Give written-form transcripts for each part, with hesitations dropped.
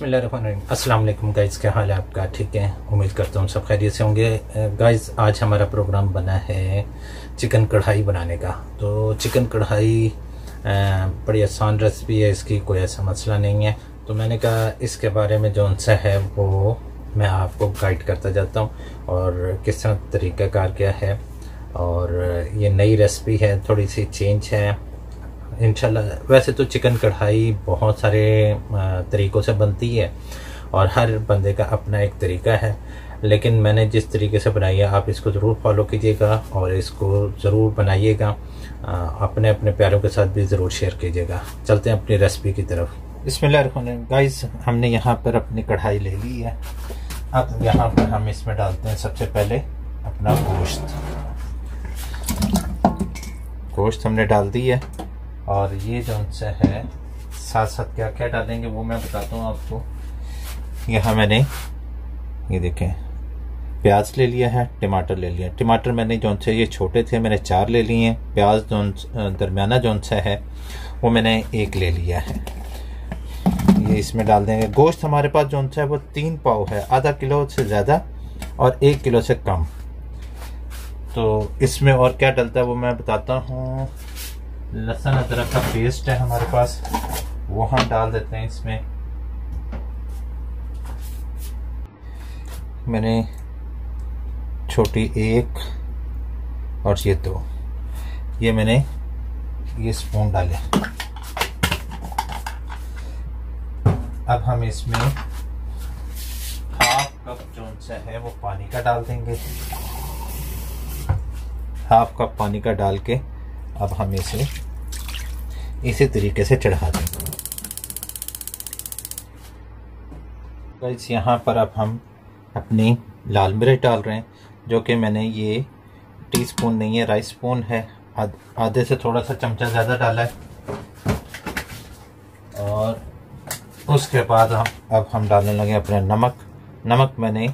बिस्मिल्लाहिर्रहमानिर्रहीम। अस्सलाम वालेकुम गाइज़, क्या हाल है आपका? ठीक है, उम्मीद करता हूँ सब खैरियत से होंगे। गाइज़, आज हमारा प्रोग्राम बना है चिकन कढ़ाई बनाने का। तो चिकन कढ़ाई बड़ी आसान रेसिपी है, इसकी कोई ऐसा मसला नहीं है। तो मैंने कहा इसके बारे में जो सा है वो मैं आपको गाइड करता जाता हूँ और किस तरह तरीक़ाकार क्या है। और ये नई रेसिपी है, थोड़ी सी चेंज है इंशाल्लाह। वैसे तो चिकन कढ़ाई बहुत सारे तरीक़ों से बनती है और हर बंदे का अपना एक तरीका है, लेकिन मैंने जिस तरीके से बनाई है आप इसको ज़रूर फॉलो कीजिएगा और इसको ज़रूर बनाइएगा। अपने अपने प्यारों के साथ भी ज़रूर शेयर कीजिएगा। चलते हैं अपनी रेसिपी की तरफ। बिस्मिल्लाहिर्रहमानिर्रहीम। गाइस, हमने यहाँ पर अपनी कढ़ाई ले ली है। अब यहाँ पर हम इसमें डालते हैं सबसे पहले अपना गोश्त हमने डाल दी है। और ये जो सा है साथ साथ क्या क्या डालेंगे वो मैं बताता हूँ आपको। यहाँ मैंने ये देखें प्याज ले लिया है, टमाटर ले लिया। टमाटर मैंने जो से ये छोटे थे मैंने 4 ले लिए हैं। प्याज जो दरमियाना जो सा है वो मैंने 1 ले लिया है। ये इसमें डाल देंगे। गोश्त हमारे पास जो सा है वो 3 पाव है, आधा किलो से ज़्यादा और 1 किलो से कम। तो इसमें और क्या डलता है वो मैं बताता हूँ। लहसुन अदरक का पेस्ट है हमारे पास, वो हम डाल देते हैं इसमें। मैंने छोटी 1 और ये 2, ये मैंने ये स्पून डाले। अब हम इसमें हाफ कप जो सा है वो पानी का डाल देंगे। हाफ कप पानी का डाल के अब हम इसे इसी तरीके से चढ़ा देंगे। गाइस, यहाँ पर अब हम अपनी लाल मिर्च डाल रहे हैं, जो कि मैंने ये टीस्पून नहीं है, राइस स्पून है, आधे से थोड़ा सा चमचा ज़्यादा डाला है। और उसके बाद अब हम डालने लगे अपने नमक मैंने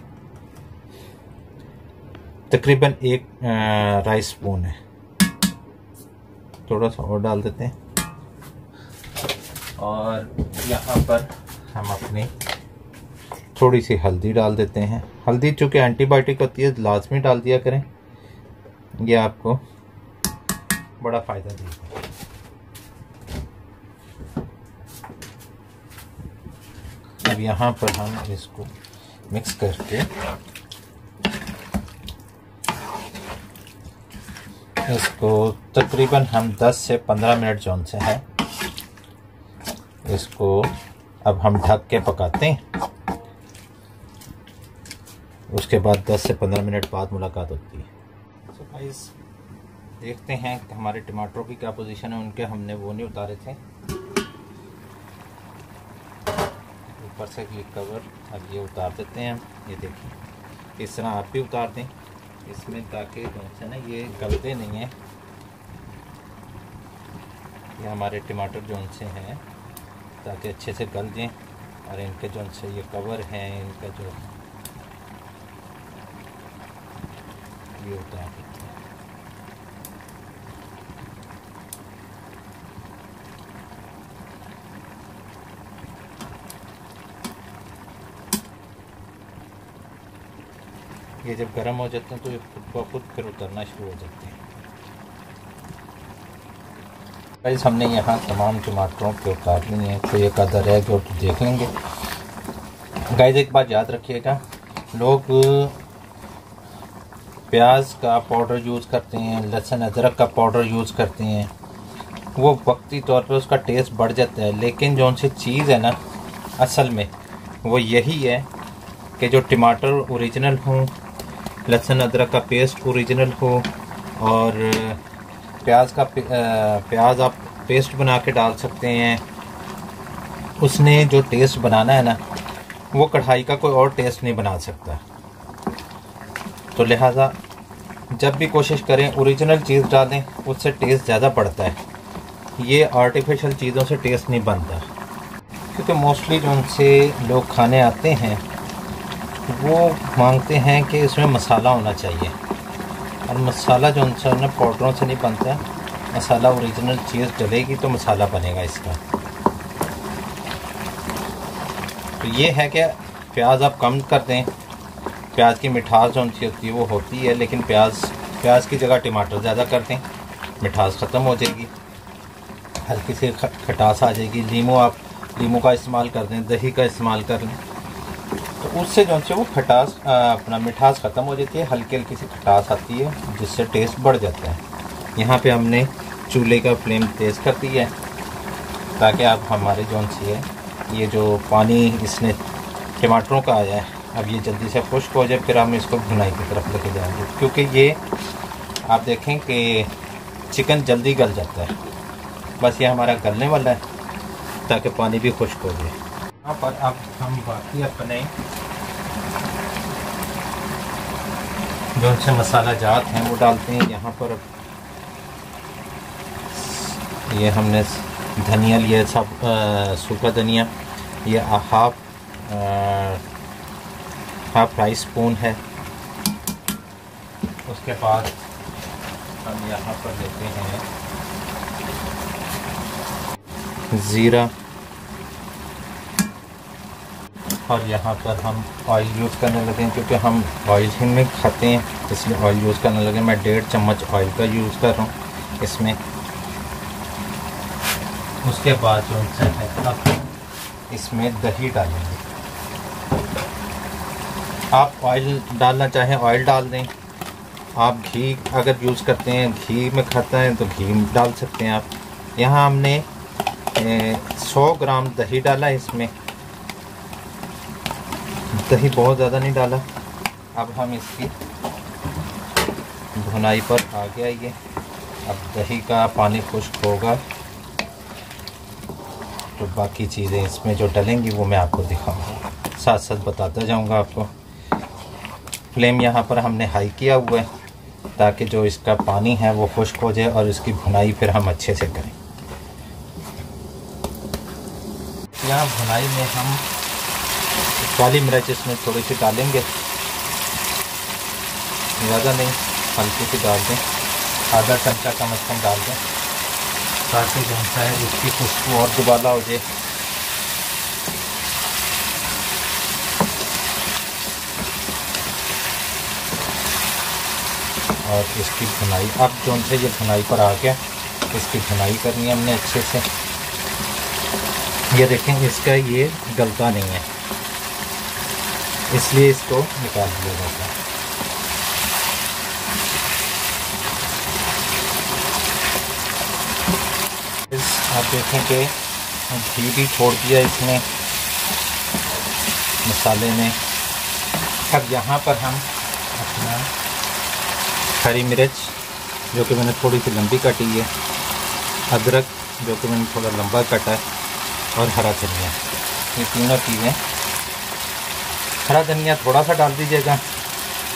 तकरीबन 1 राइस स्पून है, थोड़ा सा और डाल देते हैं। और यहाँ पर हम अपनी थोड़ी सी हल्दी डाल देते हैं। हल्दी चूँकि एंटीबायोटिक होती है, लाजमी डाल दिया करें, ये आपको बड़ा फ़ायदा देगा। अब यहाँ पर हम इसको मिक्स करके इसको तकरीबन हम 10 से 15 मिनट जोन से है, इसको अब हम ढक के पकाते हैं। उसके बाद 10 से 15 मिनट बाद मुलाकात होती है। तो गाइस, देखते हैं कि हमारे टमाटरों की क्या पोजीशन है। उनके हमने वो नहीं उतारे थे, ऊपर से कवर अब ये उतार देते हैं। ये देखिए, इस तरह आप भी उतार दें इसमें, ताकि जो है ना ये गलते नहीं है। ये हमारे टमाटर जो से हैं ताकि अच्छे से गल जाएं। और इनके जो से ये कवर हैं, इनका जो ये उतार देते हैं। ये जब गर्म हो जाते हैं तो ये खुद ब खुद फिर उतरना शुरू हो जाते हैं। गाइस, हमने यहाँ तमाम टमाटरों के उतार लिए हैं, तो एक आधा रह गया तो देख लेंगे। गाइस, एक बात याद रखिएगा, लोग प्याज का पाउडर यूज़ करते हैं, लहसुन अदरक का पाउडर यूज़ करते हैं, वो वक्ती तौर पे उसका टेस्ट बढ़ जाता है। लेकिन जो सी चीज़ है ना असल में वो यही है कि जो टमाटर ओरिजिनल हों, लहसुन अदरक का पेस्ट ओरिजिनल हो और प्याज आप पेस्ट बना के डाल सकते हैं। उसने जो टेस्ट बनाना है ना वो कढ़ाई का कोई और टेस्ट नहीं बना सकता। तो लिहाजा जब भी कोशिश करें ओरिजिनल चीज़ डालें, उससे टेस्ट ज़्यादा बढ़ता है। ये आर्टिफिशियल चीज़ों से टेस्ट नहीं बनता, क्योंकि मोस्टली जो उनसे लोग खाने आते हैं वो मांगते हैं कि इसमें मसाला होना चाहिए, और मसाला जो उनसे ना पाउडरों से नहीं बनता। मसाला ओरिजिनल चीज़ डलेगी तो मसाला बनेगा इसका। तो ये है कि प्याज आप कम कर दें। प्याज की मिठास जो होती है वो होती है, लेकिन प्याज की जगह टमाटर ज़्यादा कर दें, मिठास ख़त्म हो जाएगी, हल्की सी खटास आ जाएगी। लीमू का इस्तेमाल कर दें, दही का इस्तेमाल कर लें, तो उससे जो है वो खटास अपना मिठास ख़त्म हो जाती है, हल्की हल्की सी खटास आती है, जिससे टेस्ट बढ़ जाता है। यहाँ पे हमने चूल्हे का फ्लेम तेज़ कर दिया है, ताकि आप हमारे जो सी है ये जो पानी इसने टमाटरों का आया है, अब ये जल्दी से खुश्क हो जाए, फिर हम इसको भुनाई की तरफ लेके जाएंगे। क्योंकि ये आप देखें कि चिकन जल्दी गल जाता है, बस ये हमारा गलने वाला है ताकि पानी भी खुश्क हो जाए। यहाँ पर अब हम बाकी अपने जो से मसाला जात हैं वो डालते हैं। यहाँ पर ये हमने धनिया लिया, सब सूखा धनिया, ये हाफ राइस स्पून है। उसके बाद हम यहाँ पर लेते हैं ज़ीरा, और यहाँ पर हम ऑयल यूज़ करने लगे, क्योंकि हम ऑयल ही में खाते हैं इसलिए ऑयल यूज़ करने लगे। मैं 1.5 चम्मच ऑयल का यूज़ कर रहा हूँ इसमें। उसके बाद जो है अब इसमें दही डालेंगे। आप ऑयल डालना चाहें ऑयल डाल दें, आप घी अगर यूज़ करते हैं, घी में खाता है तो घी डाल सकते हैं आप। यहाँ हमने 100 ग्राम दही डाला है इसमें, दही बहुत ज़्यादा नहीं डाला। अब हम इसकी भुनाई पर आ गया ये। अब दही का पानी खुश्क होगा तो बाकी चीज़ें इसमें जो डलेंगी वो मैं आपको दिखाऊंगा, साथ साथ बताता जाऊंगा आपको। फ्लेम यहाँ पर हमने हाई किया हुआ है ताकि जो इसका पानी है वो खुश्क हो जाए और इसकी भुनाई फिर हम अच्छे से करें। यहाँ भुनाई में हम काली मिर्च इसमें थोड़ी सी डालेंगे, ज़्यादा नहीं, हल्की सी डाल दें, आधा चमचा कम से कम डाल दें, ताकि जो है इसकी खुशबू और दुबाला हो जाए। और इसकी भुनाई अब जो है ये भुनाई पर आ गया, इसकी भुनाई करनी है हमने अच्छे से। ये देखें इसका ये गलता नहीं है, इसलिए इसको निकाल दिया जाता है। आप देखें कि घी भी छोड़ दिया इसने मसाले में। अब यहाँ पर हम अपना हरी मिर्च जो कि मैंने थोड़ी सी लंबी काटी है, अदरक जो कि मैंने थोड़ा लंबा काटा है, और हरा धनिया, ये तीनों चीज़ें। हरा धनिया थोड़ा सा डाल दीजिएगा,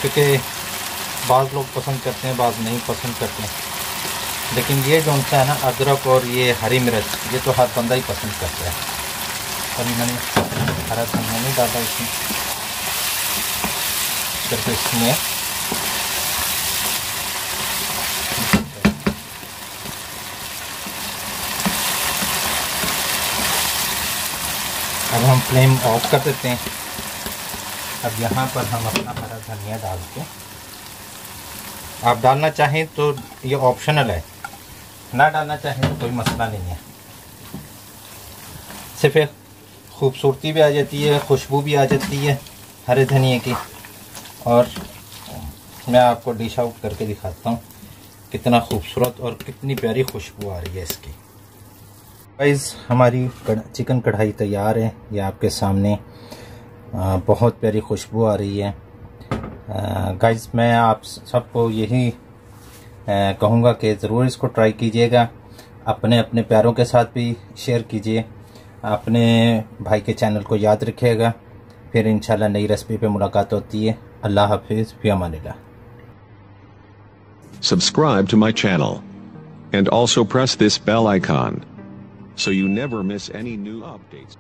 क्योंकि बाज़ लोग पसंद करते हैं, बाज़ नहीं पसंद करते हैं। लेकिन ये जो है ना अदरक और ये हरी मिर्च, ये तो हर बंदा ही पसंद करता है। और मैंने हरा धनिया नहीं डाला इसमें, सिर्फ इसमें अब हम फ्लेम ऑफ कर देते हैं। अब यहाँ पर हम अपना हरा धनिया डाल के, आप डालना चाहें तो ये ऑप्शनल है, ना डालना चाहें तो कोई मसला नहीं है। सिर्फ एक खूबसूरती भी आ जाती है, खुशबू भी आ जाती है हरे धनिए की। और मैं आपको डिश आउट करके दिखाता हूँ कितना खूबसूरत और कितनी प्यारी खुशबू आ रही है इसकी। गाइस हमारी चिकन कढ़ाई तैयार है, ये आपके सामने बहुत प्यारी खुशबू आ रही है। गाइस मैं आप सबको यही कहूँगा कि ज़रूर इसको ट्राई कीजिएगा, अपने अपने प्यारों के साथ भी शेयर कीजिए, अपने भाई के चैनल को याद रखिएगा। फिर इंशाल्लाह नई रेसिपी पे मुलाकात होती है। अल्लाह हाफिज़, फ़ी अमानिल्लाह। Subscribe to my channel and also press this bell icon so you never miss any new updates.